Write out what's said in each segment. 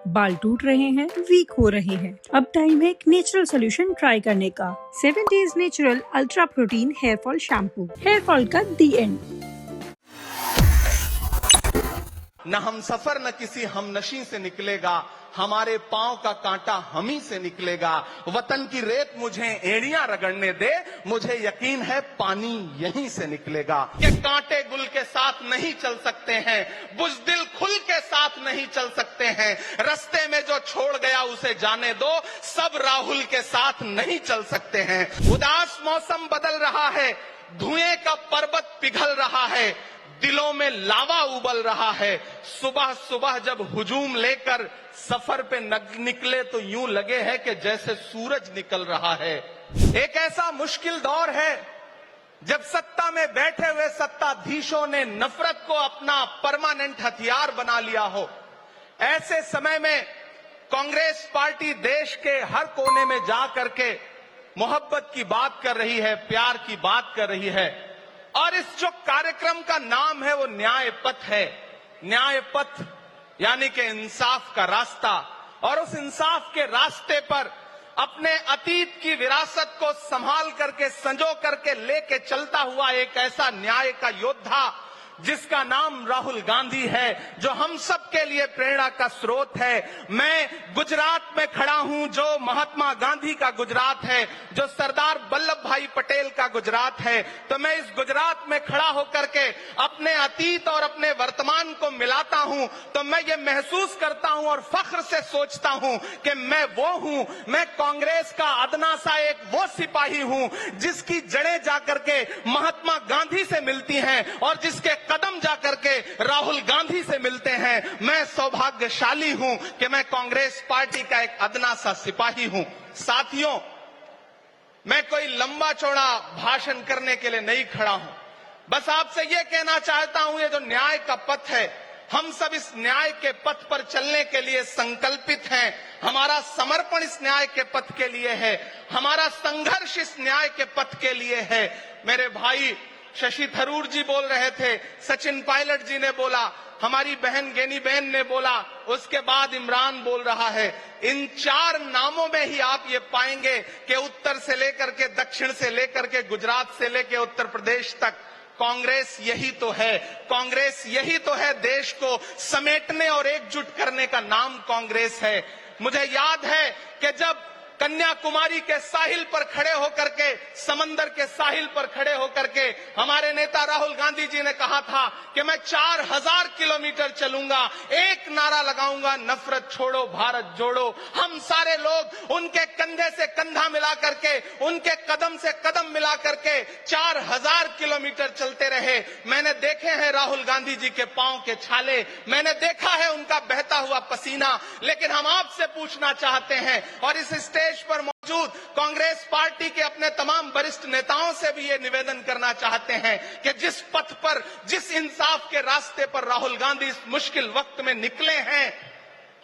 बाल टूट रहे हैं, वीक हो रहे हैं, अब टाइम है एक नेचुरल सोल्यूशन ट्राई करने का। 7 Days natural ultra protein hair fall shampoo, hair fall का दी एंड। न हम सफर न किसी हमनशी से निकलेगा, हमारे पांव का कांटा हम ही से निकलेगा। वतन की रेत मुझे एड़ियां रगड़ने दे, मुझे यकीन है पानी यहीं से निकलेगा। ये कांटे गुल के साथ नहीं चल सकते हैं, बुज़दिल खुल के साथ नहीं चल सकते हैं। रास्ते में जो छोड़ गया उसे जाने दो, सब राहुल के साथ नहीं चल सकते हैं। उदास मौसम बदल रहा है, धुएं का पर्वत पिघल रहा है, दिलों में लावा उबल रहा है। सुबह सुबह जब हुजूम लेकर सफर पे निकले तो यूं लगे है कि जैसे सूरज निकल रहा है। एक ऐसा मुश्किल दौर है जब सत्ता में बैठे हुए सत्ताधीशों ने नफरत को अपना परमानेंट हथियार बना लिया हो। ऐसे समय में कांग्रेस पार्टी देश के हर कोने में जा करके मोहब्बत की बात कर रही है, प्यार की बात कर रही है। और इस जो कार्यक्रम का नाम है वो न्याय पथ है। न्याय पथ यानी कि इंसाफ का रास्ता। और उस इंसाफ के रास्ते पर अपने अतीत की विरासत को संभाल करके, संजो करके लेके चलता हुआ एक ऐसा न्याय का योद्धा जिसका नाम राहुल गांधी है, जो हम सब के लिए प्रेरणा का स्रोत है। मैं गुजरात में खड़ा हूं, जो महात्मा गांधी का गुजरात है, जो सरदार वल्लभ भाई पटेल का गुजरात है। तो मैं इस गुजरात में खड़ा होकर के अपने अतीत और अपने वर्तमान को मिलाता हूं तो मैं ये महसूस करता हूं और फख्र से सोचता हूं कि मैं वो हूं, मैं कांग्रेस का अदना सा एक वो सिपाही हूं जिसकी जड़ें जाकर के महात्मा गांधी से मिलती हैं और जिसके कदम जाकर के राहुल गांधी से मिलते हैं। मैं सौभाग्यशाली हूं कि मैं कांग्रेस पार्टी का एक अदना सा सिपाही हूं। साथियों, मैं कोई लंबा चौड़ा भाषण करने के लिए नहीं खड़ा हूं, बस आपसे यह कहना चाहता हूं, ये जो न्याय का पथ है, हम सब इस न्याय के पथ पर चलने के लिए संकल्पित हैं। हमारा समर्पण इस न्याय के पथ के लिए है, हमारा संघर्ष इस न्याय के पथ के लिए है। मेरे भाई शशि थरूर जी बोल रहे थे, सचिन पायलट जी ने बोला, हमारी बहन गेनी बहन ने बोला, उसके बाद इमरान बोल रहा है। इन 4 नामों में ही आप ये पाएंगे कि उत्तर से लेकर के, दक्षिण से लेकर के, गुजरात से लेकर उत्तर प्रदेश तक कांग्रेस यही तो है। कांग्रेस यही तो है, देश को समेटने और एकजुट करने का नाम कांग्रेस है। मुझे याद है कि जब कन्याकुमारी के साहिल पर खड़े होकर के, समंदर के साहिल पर खड़े होकर के हमारे नेता राहुल गांधी जी ने कहा था कि मैं 4000 किलोमीटर चलूंगा, एक नारा लगाऊंगा, नफरत छोड़ो भारत जोड़ो। हम सारे लोग उनके कंधे से कंधा मिला करके, उनके कदम से कदम मिला करके 4000 किलोमीटर चलते रहे। मैंने देखे हैं राहुल गांधी जी के पांव के छाले, मैंने देखा है उनका बहता हुआ पसीना। लेकिन हम आपसे पूछना चाहते हैं और इस स्टेज पर मौजूद कांग्रेस पार्टी के अपने तमाम वरिष्ठ नेताओं से भी ये निवेदन करना चाहते हैं कि जिस पथ पर, जिस इंसाफ के रास्ते पर राहुल गांधी इस मुश्किल वक्त में निकले हैं,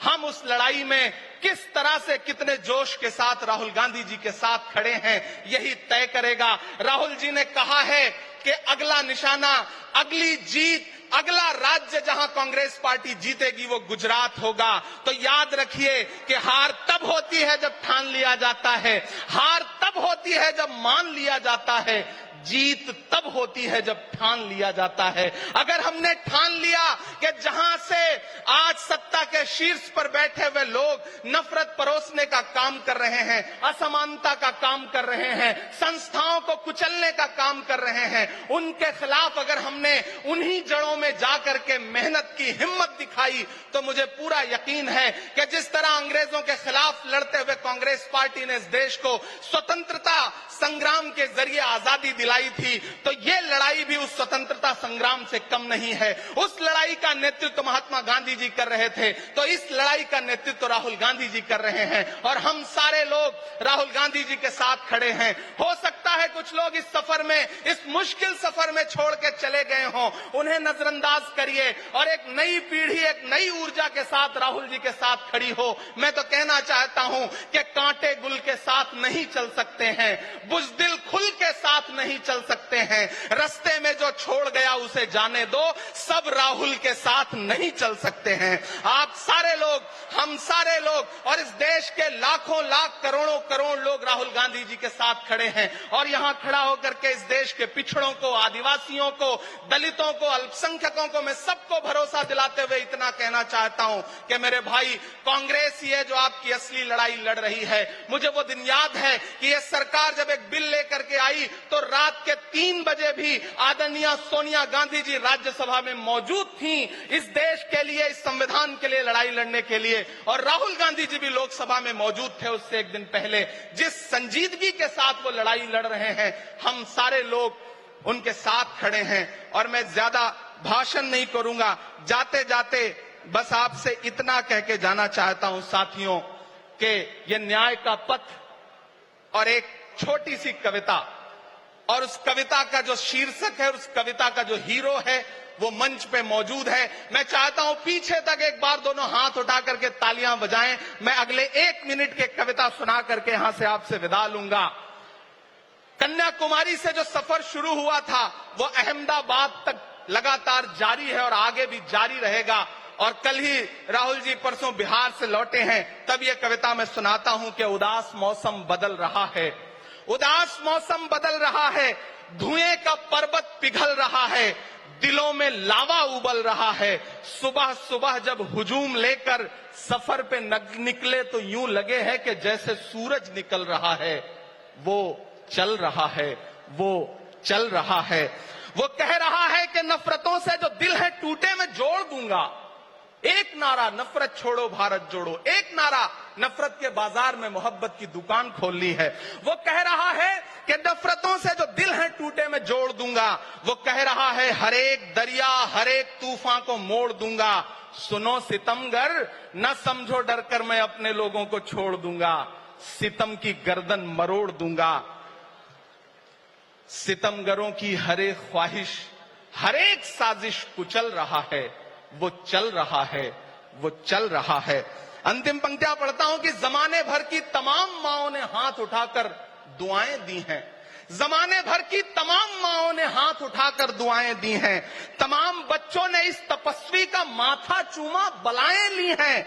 हम उस लड़ाई में किस तरह से, कितने जोश के साथ राहुल गांधी जी के साथ खड़े हैं, यही तय करेगा। राहुल जी ने कहा है कि अगला निशाना, अगली जीत, अगला राज्य जहां कांग्रेस पार्टी जीतेगी वो गुजरात होगा। तो याद रखिए कि हार तब होती है जब ठान लिया जाता है, हार तब होती है जब मान लिया जाता है, जीत तब होती है जब ठान लिया जाता है। अगर हमने ठान लिया कि जहां से आज सत्ता के शीर्ष पर बैठे हुए लोग नफरत परोसने का काम कर रहे हैं, असमानता का काम कर रहे हैं, संस्थाओं को कुचलने का काम कर रहे हैं, उनके खिलाफ अगर हमने उन्हीं जड़ों में जाकर के मेहनत की हिम्मत दिखाई तो मुझे पूरा यकीन है कि जिस तरह अंग्रेजों के खिलाफ लड़ते हुए कांग्रेस पार्टी ने इस देश को स्वतंत्रता संग्राम के जरिए आजादी दिलाई थी, तो ये लड़ाई भी उस स्वतंत्रता संग्राम से कम नहीं है। उस लड़ाई का नेतृत्व महात्मा गांधी जी कर रहे थे, तो इस लड़ाई का नेतृत्व राहुल गांधी जी कर रहे हैं और हम सारे लोग राहुल गांधी जी के साथ खड़े हैं। हो सकता है कुछ लोग इस सफर में, इस मुश्किल सफर में छोड़ के चले गए हों, उन्हें नजरअंदाज करिए और एक नई पीढ़ी, एक नई ऊर्जा के साथ राहुल जी के साथ खड़ी हो। मैं तो कहना चाहता हूं कि कांटे गुल के साथ नहीं चल सकते हैं, बुज़दिल खुल के साथ नहीं चल सकते हैं। रास्ते में जो छोड़ गया उसे जाने दो, सब राहुल के साथ नहीं चल सकते हैं। आप सारे लोग, हम सारे लोग और इस देश के लाखों लाख करोड़ों करोड़ लोग राहुल गांधी जी के साथ खड़े हैं। और यहां खड़ा होकर के इस देश के पिछड़ों को, आदिवासियों को, दलितों को, अल्पसंख्यकों को मैं सबको भरोसा दिलाते हुए इतना कहना चाहता हूं कि मेरे भाई, कांग्रेस ही है जो आपकी असली लड़ाई लड़ रही है। मुझे वो दिन याद है कि ये सरकार जब एक बिल लेकर के आई तो रात के 3 बजे भी आदरणीय सोनिया गांधी जी राज्यसभा में मौजूद थी इस देश के लिए, इस संविधान के लिए लड़ाई लड़ने के लिए। और राहुल गांधी जी भी लोकसभा में मौजूद थे उससे एक दिन पहले। जिस संजीदगी के साथ वो लड़ाई लड़ रहे हैं, हम सारे लोग उनके साथ खड़े हैं। और मैं ज्यादा भाषण नहीं करूंगा, जाते जाते बस आपसे इतना कह के जाना चाहता हूं साथियों कि ये न्याय का पथ और एक छोटी सी कविता, और उस कविता का जो शीर्षक है, उस कविता का जो हीरो है वो मंच पे मौजूद है। मैं चाहता हूं पीछे तक एक बार दोनों हाथ उठा करके तालियां बजाएं। मैं अगले 1 मिनट के कविता सुना करके यहां से आपसे विदा लूंगा। कन्याकुमारी से जो सफर शुरू हुआ था वो अहमदाबाद तक लगातार जारी है और आगे भी जारी रहेगा। और कल ही राहुल जी परसों बिहार से लौटे हैं, तब ये कविता मैं सुनाता हूं कि उदास मौसम बदल रहा है, उदास मौसम बदल रहा है, धुएं का पर्वत पिघल रहा है, दिलों में लावा उबल रहा है। सुबह सुबह जब हुजूम लेकर सफर पे निकले तो यूं लगे है कि जैसे सूरज निकल रहा है। वो चल रहा है, वो चल रहा है। वो कह रहा है कि नफरतों से जो दिल है टूटे मैं जोड़ दूंगा। एक नारा नफरत छोड़ो भारत जोड़ो, एक नारा नफरत के बाजार में मोहब्बत की दुकान खोल ली है। वो कह रहा है कि नफरतों से जो दिल है टूटे मैं जोड़ दूंगा। वो कह रहा है हर एक दरिया, हर एक तूफान को मोड़ दूंगा। सुनो सितमगर, न समझो डर कर मैं अपने लोगों को छोड़ दूंगा। सितम की गर्दन मरोड़ दूंगा। सितमगरों की हर एक ख्वाहिश, हर एक साजिश कुचल रहा है। वो चल रहा है, वो चल रहा है। अंतिम पंक्तियां पढ़ता हूं कि जमाने भर की तमाम माओं ने हाथ उठाकर दुआएं दी हैं। जमाने भर की तमाम माओं ने हाथ उठाकर दुआएं दी हैं। तमाम बच्चों ने इस तपस्वी का माथा चूमा, बलाएं ली हैं।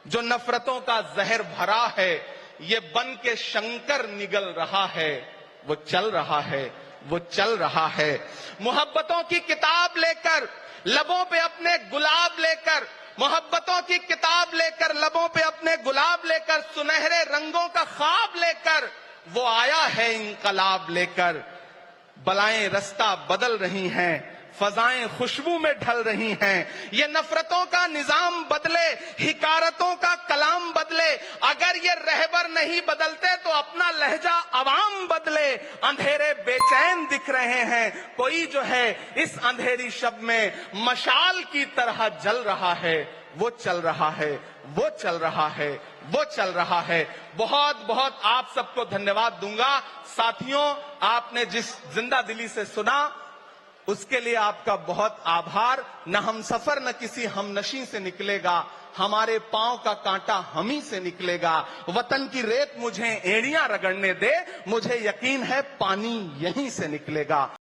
जो नफरतों का जहर भरा है, ये बन के शंकर निगल रहा है। वो चल रहा है, वो चल रहा है। मोहब्बतों की किताब लेकर, लबों पे अपने गुलाब लेकर, मोहब्बतों की किताब लेकर, लबों पे अपने गुलाब लेकर, सुनहरे रंगों का ख्वाब लेकर वो आया है इंकलाब लेकर। बलाएं रास्ता बदल रही हैं, फजाएं खुशबू में ढल रही हैं। ये नफरतों का निजाम बदले, हिकारतों का कलाम बदले। अगर ये रहबर नहीं बदलते तो अपना लहजा अवाम बदले। अंधेरे बेचैन दिख रहे हैं, कोई जो है इस अंधेरी शब में मशाल की तरह जल रहा है। वो चल रहा है, वो चल रहा है, वो चल रहा है। बहुत बहुत आप सबको धन्यवाद दूंगा। साथियों, आपने जिस जिंदा दिली से सुना उसके लिए आपका बहुत आभार। न हम सफर न किसी हमनशी से निकलेगा, हमारे पांव का कांटा हम ही से निकलेगा। वतन की रेत मुझे एड़ियां रगड़ने दे, मुझे यकीन है पानी यहीं से निकलेगा।